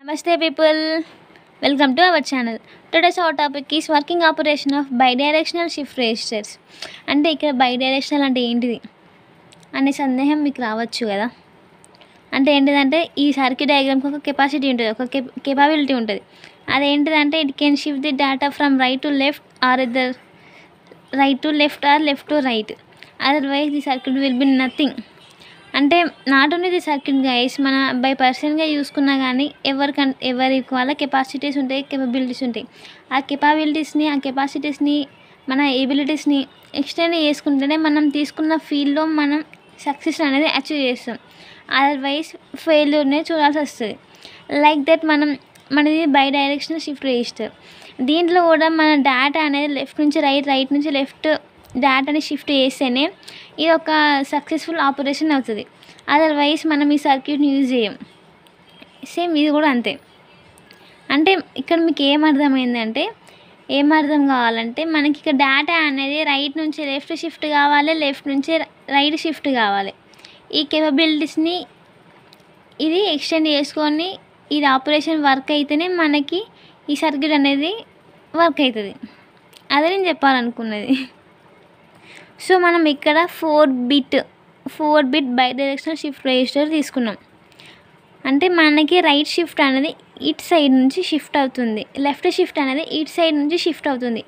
Namaste people, welcome to our channel. Today's our topic is working operation of bidirectional shift registers. అంటే ఇక్కడ bidirectional అంటే ఏంటిది అనే సందేహం మీకు రావచ్చు కదా. అంటే ఏంటిదంటే ఈ సర్క్యూట్ డయాగ్రామ్కి ఒక కెపాసిటీ ఉంటుంది, ఒక కేపబిలిటీ ఉంటుంది. అదేంటిదంటే it can shift the data from right to left or right to left or left to right. Otherwise the circuit will be nothing. అంటే not only the circuit guys, మన బై పర్సన్గా చూసుకున్నా కానీ ఎవరికి వాళ్ళ కెపాసిటీస్ ఉంటాయి, కేపబిలిటీస్ ఉంటాయి. ఆ కెపాసిటీస్ని మన ఎబిలిటీస్ని ఎక్స్టెండ్ చేసుకుంటేనే మనం తీసుకున్న ఫీల్డ్లో మనం సక్సెస్ అనేది అచీవ్ చేస్తాం. అదర్వైజ్ ఫెయిల్యూర్నే చూడాల్సి వస్తుంది. లైక్ దట్ మనది బై డైరెక్షనల్ షిఫ్ట్ రిజిస్టర్. దీంట్లో కూడా మన డేటా అనేది లెఫ్ట్ నుంచి రైట్ నుంచి లెఫ్ట్ డేటాని షిఫ్ట్ చేస్తేనే ఇది ఒక సక్సెస్ఫుల్ ఆపరేషన్ అవుతుంది. అదర్వైజ్ మనం ఈ సర్క్యూట్ని యూజ్ చేయం. సేమ్ ఇది కూడా అంతే. అంటే ఇక్కడ మీకు ఏమర్థమైందంటే, ఏమర్థం కావాలంటే మనకి ఇక్కడ డేటా అనేది రైట్ నుంచి లెఫ్ట్ షిఫ్ట్ కావాలి, లెఫ్ట్ నుంచి రైట్ షిఫ్ట్ కావాలి. ఈ కేపబిలిటీస్ని ఇది ఎక్స్టెండ్ చేసుకొని ఇది ఆపరేషన్ వర్క్ అయితేనే మనకి ఈ సర్క్యూట్ అనేది వర్క్ అవుతుంది. అదే నేను చెప్పాలనుకున్నది. సో మనం ఇక్కడ 4 బిట్ బైడైరెక్షనల్ షిఫ్ట్ రిజిస్టర్ తీసుకున్నాం. అంటే మనకి రైట్ షిఫ్ట్ అనేది ఇట్ సైడ్ నుంచి షిఫ్ట్ అవుతుంది, లెఫ్ట్ షిఫ్ట్ అనేది ఇట్ సైడ్ నుంచి షిఫ్ట్ అవుతుంది.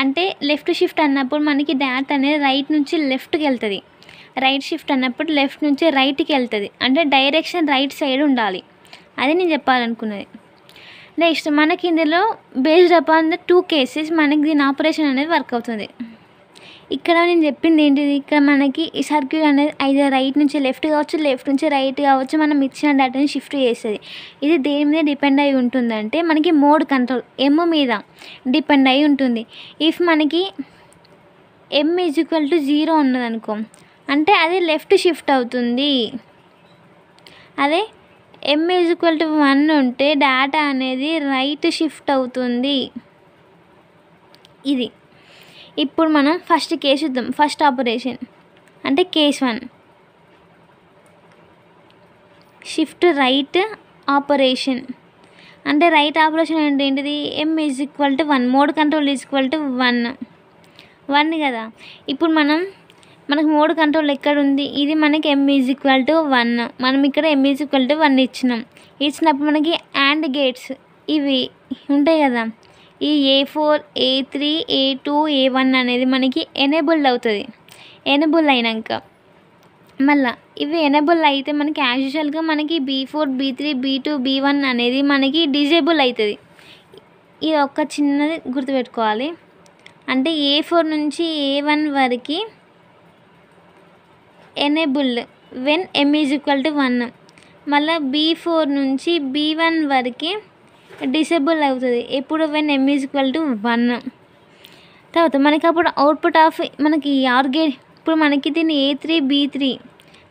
అంటే లెఫ్ట్ షిఫ్ట్ అన్నప్పుడు మనకి డేటా అనేది రైట్ నుంచి లెఫ్ట్కి వెళ్తుంది, రైట్ షిఫ్ట్ అన్నప్పుడు లెఫ్ట్ నుంచి రైట్కి వెళ్తుంది. అంటే డైరెక్షన్ రైట్ సైడ్ ఉండాలి. అది నేను చెప్పాలనుకున్నది. నెక్స్ట్ మనకి ఇందులో బేస్డ్ అపాన్ ద 2 కేసెస్ మనకి దీని ఆపరేషన్ అనేది వర్క్ అవుతుంది. ఇక్కడ నేను చెప్పింది ఏంటిది, ఇక్కడ మనకి ఈ సర్క్యూట్ అనేది ఐదర్ రైట్ నుంచి లెఫ్ట్ కావచ్చు, లెఫ్ట్ నుంచి రైట్ కావచ్చు, మనం ఇచ్చిన డేటాని షిఫ్ట్ చేస్తుంది. ఇది దేని మీద డిపెండ్ అయి ఉంటుందంటే మనకి మోడ్ కంట్రోల్ ఎమ్ మీద డిపెండ్ అయి ఉంటుంది. ఇఫ్ మనకి ఎమ్ =0 ఉన్నదనుకో అంటే అది లెఫ్ట్ షిఫ్ట్ అవుతుంది. అదే ఎమ్ =1 ఉంటే డేటా అనేది రైట్ షిఫ్ట్ అవుతుంది. ఇది ఇప్పుడు మనం ఫస్ట్ కేసు చూద్దాం. ఫస్ట్ ఆపరేషన్ అంటే కేస్ 1 షిఫ్ట్ రైట్ ఆపరేషన్. అంటే రైట్ ఆపరేషన్ అంటే ఏంటిది, ఎమ్ =1, మోడ్ కంట్రోల్ =1 కదా. ఇప్పుడు మనకు మోడ్ కంట్రోల్ ఎక్కడ ఉంది, ఇది మనకి ఎమ్ =1. మనం ఇక్కడ ఎమ్ =1 ఇచ్చినప్పుడు మనకి AND గేట్స్ ఇవి ఉంటాయి కదా, ఈ A4 A3 A2 A1 అనేది మనకి ఎనేబుల్డ్ అవుతుంది. ఎనేబుల్ అయినాక మళ్ళీ ఇవి ఎనేబుల్ అయితే మనకి యాజ్ యూజువల్గా మనకి B4 B3 B2 B1 అనేది మనకి డిజేబుల్ అవుతుంది. ఇది ఒక చిన్నది గుర్తుపెట్టుకోవాలి. అంటే A4 నుంచి A1 వరకు ఎనేబుల్డ్ వెన్ ఎమ్ =1, మళ్ళీ B4 నుంచి B1 వరకు డిసేబుల్ అవుతుంది ఎప్పుడు వెన్ ఎమ్ =1. తర్వాత మనకి అప్పుడు అవుట్పుట్ ఆఫ్ మనకి ఆర్ గేట్, ఇప్పుడు మనకి దీన్ని A3 B3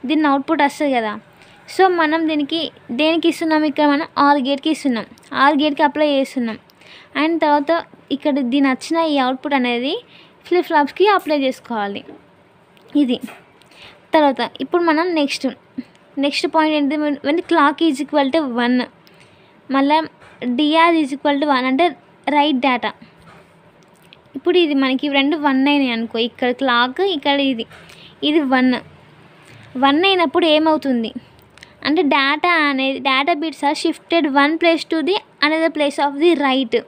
దీన్ని అవుట్పుట్ వస్తుంది కదా. సో మనం దేనికి ఇస్తున్నాం, ఇక్కడ మనం ఆర్ గేట్కి ఇస్తున్నాం, ఆర్ గేట్కి అప్లై చేస్తున్నాం. అండ్ తర్వాత ఇక్కడ దీని వచ్చిన ఈ అవుట్పుట్ అనేది ఫ్లిప్ ఫ్లాప్స్కి అప్లై చేసుకోవాలి. ఇది తర్వాత ఇప్పుడు మనం నెక్స్ట్ పాయింట్ ఏంటి, వెన్ క్లాక్ =1 మళ్ళీ DR =1 అంటే రైట్ డేటా. ఇప్పుడు ఇది మనకి రెండు 1 అయినాయి అనుకో, ఇక్కడ క్లాక్ ఇక్కడ ఇది 1 అయినప్పుడు ఏమవుతుంది అంటే data bits are shifted 1 place to the another place of the right.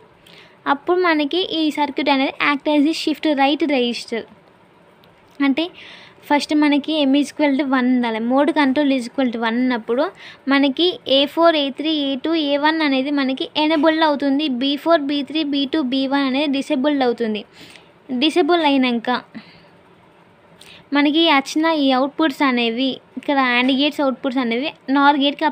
అప్పుడు మనకి ఈ సర్క్యూట్ అనేది act as the shift right register. అంటే ఫస్ట్ మనకి ఎమ్ =1 ఉండాలి, మోడ్ కంట్రోల్ =1 అన్నప్పుడు మనకి A4 A3 A2 A1 అనేది మనకి ఎనేబుల్డ్ అవుతుంది, B4 B3 B2 B1 అనేది డిసేబుల్డ్ అవుతుంది. డిసేబుల్ అయినాక మనకి వచ్చిన ఈ అవుట్పుట్స్ అనేవి ఇక్కడ AND గేట్స్ అవుట్పుట్స్ అనేవి ఆర్ గేట్కి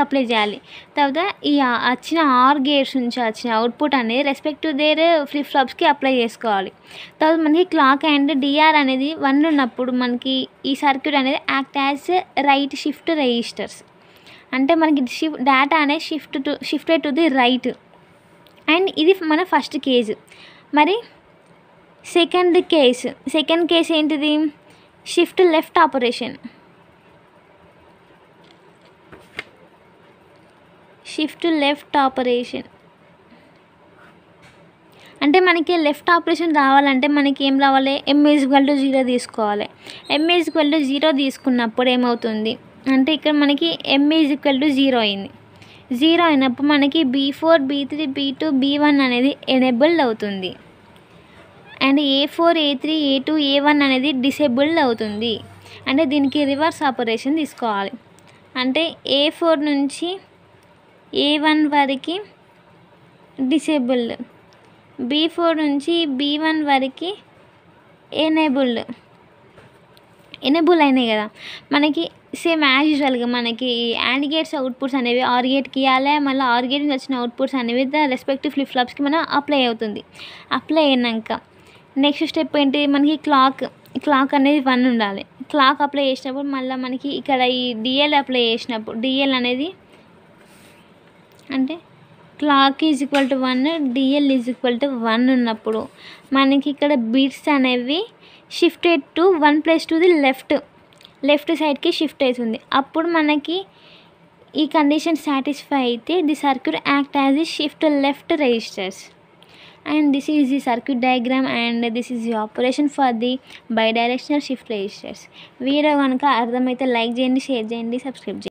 అప్లై చేయాలి. తర్వాత ఈ వచ్చిన ఆర్ గేట్స్ నుంచి వచ్చిన అవుట్పుట్ అనేది రెస్పెక్ట్ టు దేర్ ఫ్లిప్ ఫ్లాప్స్కి అప్లై చేసుకోవాలి. తర్వాత మనకి క్లాక్ అండ్ DR అనేది 1 ఉన్నప్పుడు మనకి ఈ సర్క్యూట్ అనేది act as right shift registers. అంటే మనకి డేటా అనేది shifted to the right. And ఇది మన ఫస్ట్ కేసు. మరి సెకండ్ కేసు ఏంటిది, shift left operation. Shift left operation. అంటే మనకి లెఫ్ట్ ఆపరేషన్ రావాలంటే మనకి ఏం రావాలి, m=0 తీసుకోవాలి. m=0 తీసుకున్నప్పుడు ఏమవుతుంది అంటే ఇక్కడ మనకి m=0 అయింది. 0 అయినప్పుడు మనకి B4 B3 B2 B1 అనేది ఎనేబుల్డ్ అవుతుంది. And A4 A3 A2 A1 అనేది డిసేబుల్డ్ అవుతుంది. అంటే దీనికి రివర్స్ ఆపరేషన్ తీసుకోవాలి. అంటే A4 నుంచి A1 వరకు డిసేబుల్డ్, B4 నుంచి B1 వరకు ఎనేబుల్ అయినాయి కదా. మనకి సేమ్ యాజ్ యూజువల్గా మనకి యాండ్ గేట్స్ అవుట్పుట్స్ అనేవి ఆర్ గేట్కి ఇవ్వాలి. మళ్ళీ ఆర్ గేట్ నుంచి వచ్చిన అవుట్పుట్స్ అనేవి రెస్పెక్టివ్ ఫ్లిప్ ఫ్లాప్స్కి మనం అప్లై అవుతుంది. అప్లై అయినాక నెక్స్ట్ స్టెప్ ఏంటి, మనకి క్లాక్ అనేది 1 ఉండాలి. క్లాక్ అప్లై చేసినప్పుడు మళ్ళీ మనకి ఇక్కడ ఈ డిఎల్ అప్లై చేసినప్పుడు డిఎల్ అనేది అంటే క్లాక్ =1 డిఎల్ =1 ఉన్నప్పుడు మనకి ఇక్కడ బిట్స్ అనేవి షిఫ్టెడ్ టు 1+2 ది లెఫ్ట్ సైడ్కి షిఫ్ట్ అవుతుంది. అప్పుడు మనకి ఈ కండిషన్ సాటిస్ఫై అయితే the circuit act as the shift left resistors. And this is the circuit diagram and this is the operation for the bidirectional shift resistors. Video కనుక అర్థమైతే like చేయండి, share చేయండి, సబ్స్క్రైబ్ చేయండి.